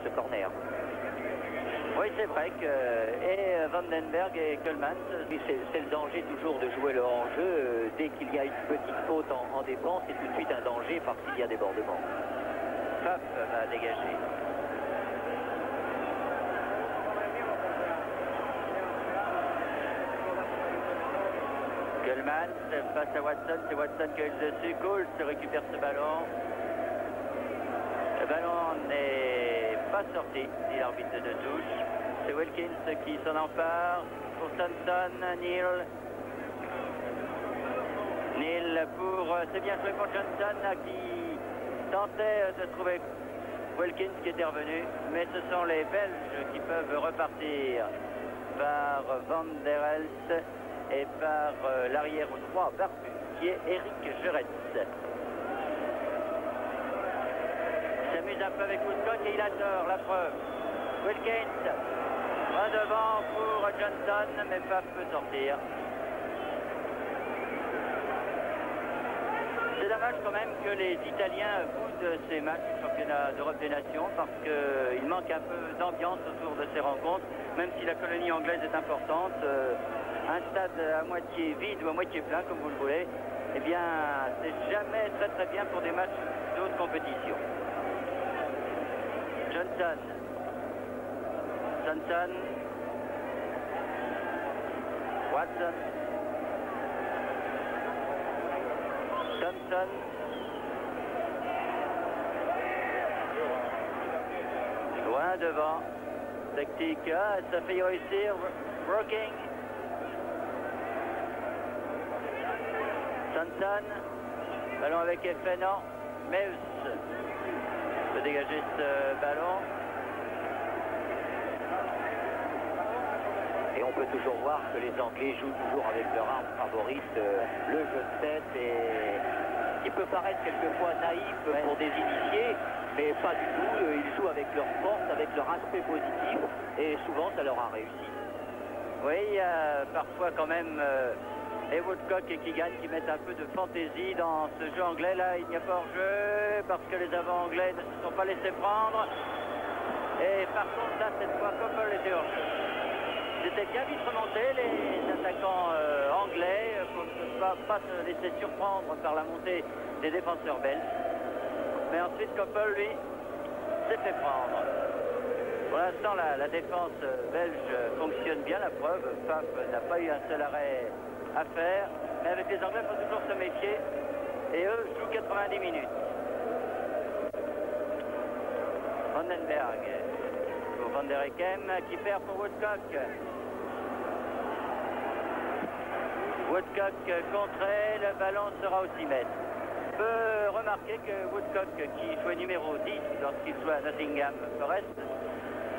sur ce corner. Oui, c'est vrai que Vandenberg et Keulemans, C'est le danger toujours de jouer le hors-jeu. Dès qu'il y a une petite faute en défense, c'est tout de suite un danger parce qu'il y a débordement. Pfaff va dégager. Keulemans face à Watson, c'est Watson qui a eu le dessus. Coles récupère ce ballon. Le ballon n'est pas sorti, dit l'arbitre de touche. C'est Wilkins qui s'en empare pour Thompson, Neal. Neal pour... c'est bien joué pour Johnson qui tentait de trouver Wilkins qui était revenu. Mais ce sont les Belges qui peuvent repartir par Van der Elst et par l'arrière droit barbu qui est Eric Gerets. Il s'amuse un peu avec Woodcock et il adore la preuve. Wilkins va devant pour Johnson, mais pas peut sortir. C'est dommage quand même que les Italiens boudent ces matchs du championnat d'Europe des Nations parce qu'il manque un peu d'ambiance autour de ces rencontres, même si la colonie anglaise est importante. Un stade à moitié vide ou à moitié plein, comme vous le voulez, eh bien, c'est jamais très très bien pour des matchs d'autres compétitions. Johnson. Johnson. Watson. Thompson. Loin devant. Tactique. Ah, ça fait réussir. Broking. Johnson. Ballon avec effet, non. Meus peut dégager ce ballon. Et on peut toujours voir que les Anglais jouent toujours avec leur arme favorite, le jeu de tête, et qui peut paraître quelquefois naïf pour des initiés, mais pas du tout. Ils jouent avec leur force, avec leur aspect positif, et souvent ça leur a réussi. Oui, il y a parfois quand même et Woodcock et Keegan qui mettent un peu de fantaisie dans ce jeu anglais. Là, il n'y a pas hors-jeu parce que les avants anglais ne se sont pas laissés prendre. Et par contre, là, cette fois, Coppel était hors-jeu. C'était bien vite remonté, les attaquants anglais, pour ne pas se laisser surprendre par la montée des défenseurs belges. Mais ensuite, Coppel, lui, s'est fait prendre. Pour l'instant, la défense belge fonctionne bien, la preuve. Pfaff n'a pas eu un seul arrêt à faire. Mais avec les Anglais, il faut toujours se méfier. Et eux jouent 90 minutes. Vandenberg pour Van der Ekem qui perd pour Woodcock. Woodcock contré, le ballon sera au 6 mètres. On peut remarquer que Woodcock, qui jouait numéro 10 lorsqu'il jouait à Nottingham Forest,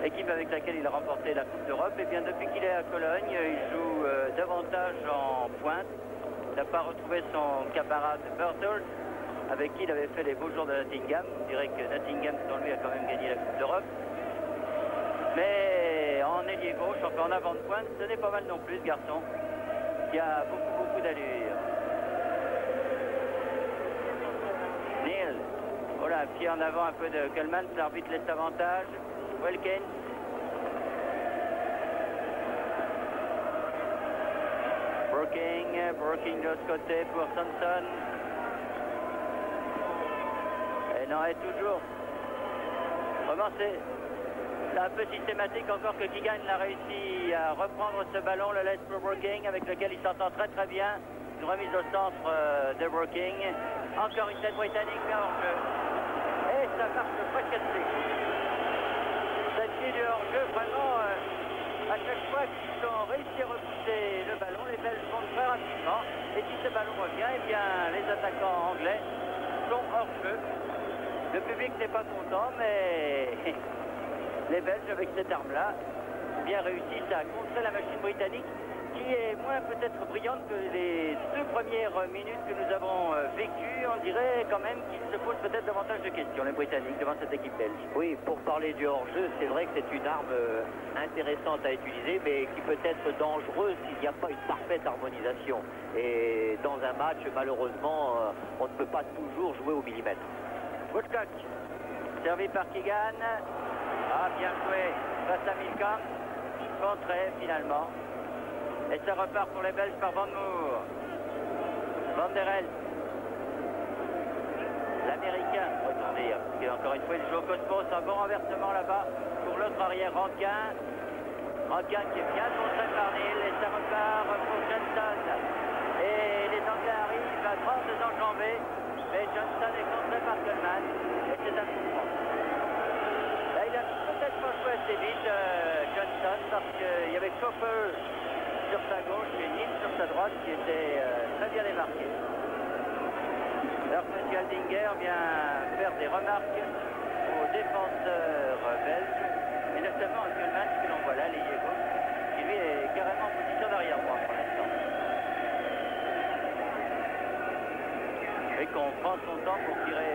équipe avec laquelle il a remporté la Coupe d'Europe, et bien depuis qu'il est à Cologne, il joue davantage en pointe. Il n'a pas retrouvé son camarade Birtles, avec qui il avait fait les beaux jours de Nottingham. On dirait que Nottingham, sans lui, a quand même gagné la Coupe d'Europe. Mais en ailier gauche, enfin en avant de pointe, ce n'est pas mal non plus, ce garçon, qui a beaucoup d'allure. Neal, voilà, pied en avant un peu de Keulemans, l'arbitre laisse avantage. Wilkins. Broking de l'autre côté pour Thompson. Et non, et toujours. Vraiment, c'est un peu systématique encore que Keegan a réussi à reprendre ce ballon, le laisse pour Broking, avec lequel il s'entend très bien. Une remise au centre de Broking. Encore une tête britannique hors-jeu. Et ça marche presque. Cette ligne hors-jeu, vraiment, à chaque fois qu'ils ont réussi à repousser le ballon, les Belges vont très rapidement. Et si ce ballon revient, eh bien, les attaquants anglais sont hors-jeu. Le public n'est pas content, mais les Belges, avec cette arme-là, bien réussissent à contrer la machine britannique, qui est moins peut-être brillante que les 2 premières minutes que nous avons vécues. On dirait quand même qu'ils se posent peut-être davantage de questions, les Britanniques, devant cette équipe belge. Oui, pour parler du hors-jeu, c'est vrai que c'est une arme intéressante à utiliser, mais qui peut être dangereuse s'il n'y a pas une parfaite harmonisation. Et dans un match, malheureusement, on ne peut pas toujours jouer au millimètre. Woodcock, servi par Keegan. Ah, bien joué face à Milcom. Contré finalement. Et ça repart pour les Belges par Van Moor. Van der Helst. L'Américain, autant dire. Parce qu'encore une fois, il joue au Cosmos. Un bon renversement là-bas pour l'autre arrière, Rankin. Rankin qui est bien contré par Neal. Et ça repart pour Johnson. Et les Anglais arrivent à grande enjambée. Mais Johnson est contré par Coleman. Et c'est un coup franc. Là, il a peut-être pas joué assez vite, Johnson, parce qu'il y avait Copper sur sa gauche et Neal sur sa droite qui était très bien démarqués. Alors que M. Aldinger vient faire des remarques aux défenseurs belges, et notamment à Coleman, que l'on voit là, l'ailier gauche, qui lui est carrément en position d'arrière-droit pour l'instant. Et qu'on prend son temps pour tirer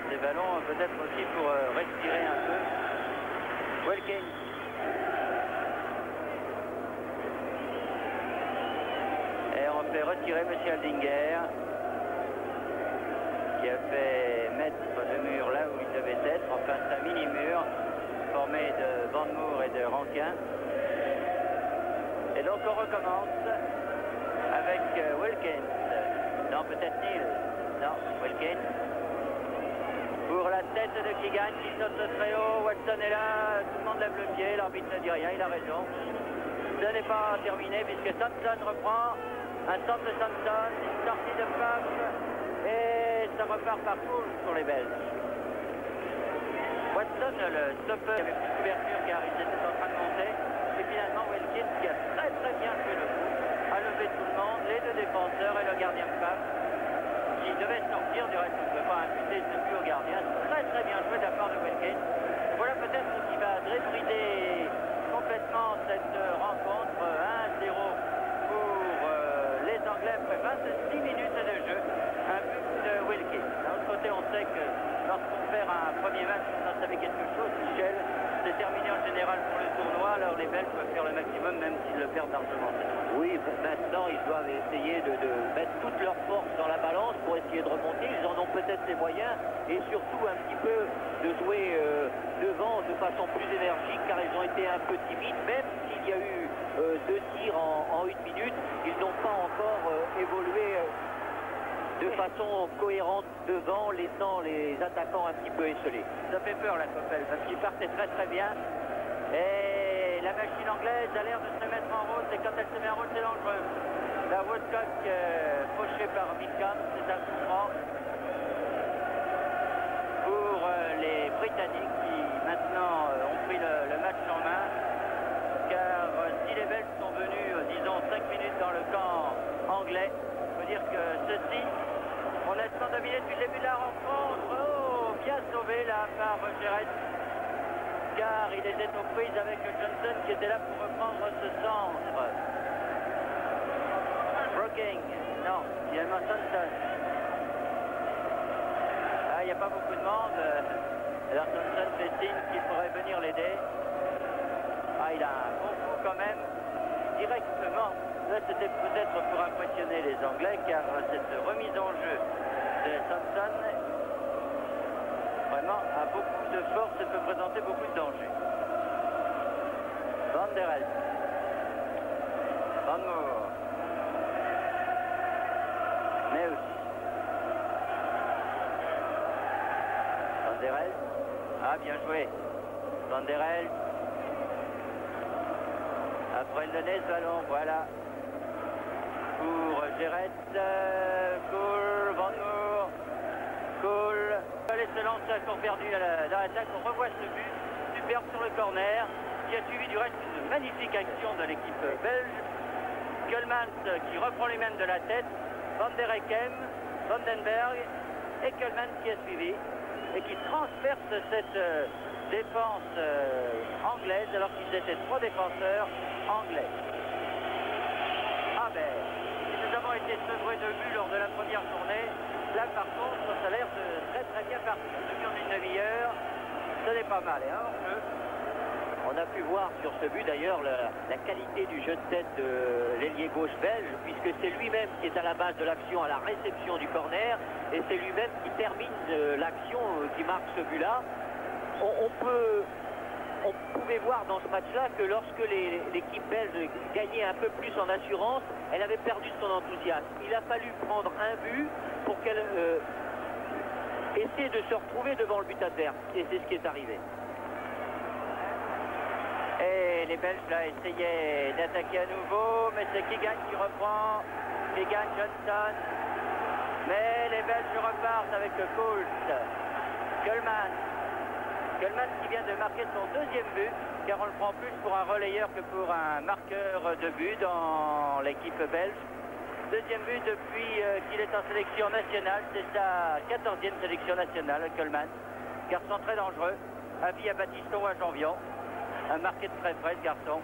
ces ballons, peut-être aussi pour respirer un peu. Wilkins. Et on fait retirer M. Aldinger, qui a fait mettre le mur là où il devait être, enfin c'est un mini-mur formé de Van Moor et de Rankin. Et donc on recommence avec Wilkins. Non, peut-être Neal. Non, Wilkins. Pour la tête de Keegan qui saute très haut. Watson est là, tout le monde lève le pied, l'arbitre ne dit rien, il a raison. Ce n'est pas terminé puisque Sampson reprend. Un centre de Sampson, une sortie de Paf. Et ça repart par Poole pour les Belges. Watson, le stopper, avait plus de couverture car ils étaient en train de monter. Et finalement, Wilkins, qui a très bien joué le coup, a levé tout le monde, les deux défenseurs et le gardien de Paf, qui devait sortir. Du reste, on ne peut pas imputer ce but au gardien. Très bien joué de la part de Wilkins. Voilà peut-être ce qui va débrider complètement cette rencontre. 1-0 pour les Anglais après 26 minutes de jeu. Un but de Wilkins. D'un autre côté, on sait que lorsqu'on perd un premier match, ça savait quelque chose, Michel. C'est terminé en général pour le tournoi, alors les Belges peuvent faire le maximum même s'ils le perdent largement. Oui, maintenant ils doivent essayer de mettre toute leur force dans la balance pour essayer de remonter. Ils en ont peut-être les moyens et surtout un petit peu de jouer devant de façon plus énergique car ils ont été un peu timides. Même s'il y a eu 2 tirs en 1 minute, ils n'ont pas encore évolué de façon cohérente devant, laissant les attaquants un petit peu esselés. Ça fait peur la Coppel parce qu'ils partaient très bien. Et la machine anglaise a l'air de se mettre en route, et quand elle se met en route, c'est dangereux. La Woodcock fauchée par Milcom, c'est un coup franc pour les Britanniques qui maintenant ont pris le match en main. Car si les Belges sont venus, disons, 5 minutes dans le camp anglais, il faut dire que ceux-ci ont nettement dominé depuis le début de la rencontre. Oh, bien sauvé là par Gerrard, car il était aux prises avec Johnson qui était là pour reprendre ce centre. Brooking, non, finalement Thompson. Ah, il n'y a pas beaucoup de monde. Alors Thompson fait signe qu'il pourrait venir l'aider. Ah, il a un bon coup quand même, directement. Là, c'était peut-être pour impressionner les Anglais, car cette remise en jeu de Thompson vraiment a beaucoup de force et peut présenter beaucoup de danger. Van der Helst. Van Moor. Neus. Van der Helst. Ah, bien joué. Van der Helst. Après le donner ce ballon, voilà. Pour Gerrard, Cole, Van Moor, Cole. Allez, se lance à corps perdu dans l'attaque. On revoit ce but superbe sur le corner, qui a suivi du reste une magnifique action de l'équipe belge. Coleman qui reprend les mêmes de la tête, Van der Hekem, Vandenberg et Coleman qui a suivi et qui transperce cette défense anglaise alors qu'ils étaient 3 défenseurs anglais. Ah ben, nous avons été sevrés de buts lors de la première journée. Là par contre, ça a l'air de très bien parti. Depuis en une demi-heure, ce n'est pas mal. Et alors, on a pu voir sur ce but d'ailleurs la qualité du jeu de tête de l'ailier gauche belge, puisque c'est lui-même qui est à la base de l'action, à la réception du corner, et c'est lui-même qui termine l'action qui marque ce but-là. On peut on pouvait voir dans ce match-là que lorsque l'équipe belge gagnait un peu plus en assurance, elle avait perdu son enthousiasme. Il a fallu prendre un but pour qu'elle essaie de se retrouver devant le but adverse. Et c'est ce qui est arrivé. Et les Belges là essayaient d'attaquer à nouveau, mais c'est Keegan qui reprend. Keegan Johnson. Mais les Belges repartent avec le Colt. Kölman. Kölman qui vient de marquer son deuxième but, car on le prend plus pour un relayeur que pour un marqueur de but dans l'équipe belge. Deuxième but depuis qu'il est en sélection nationale, c'est sa 14e sélection nationale, Kölman. Garçon très dangereux, avis à Battiston ou à Janvion. Un marqué de très près, ce garçon.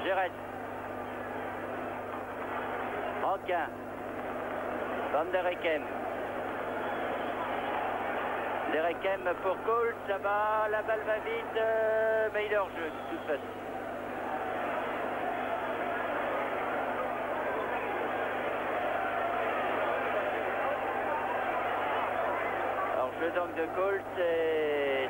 Gérès. Rankin. Van der Ekem. Der Ekem pour Colt, là-bas, la balle va vite, mais il est hors jeu de toute façon. Hors jeu donc de Colt, c'est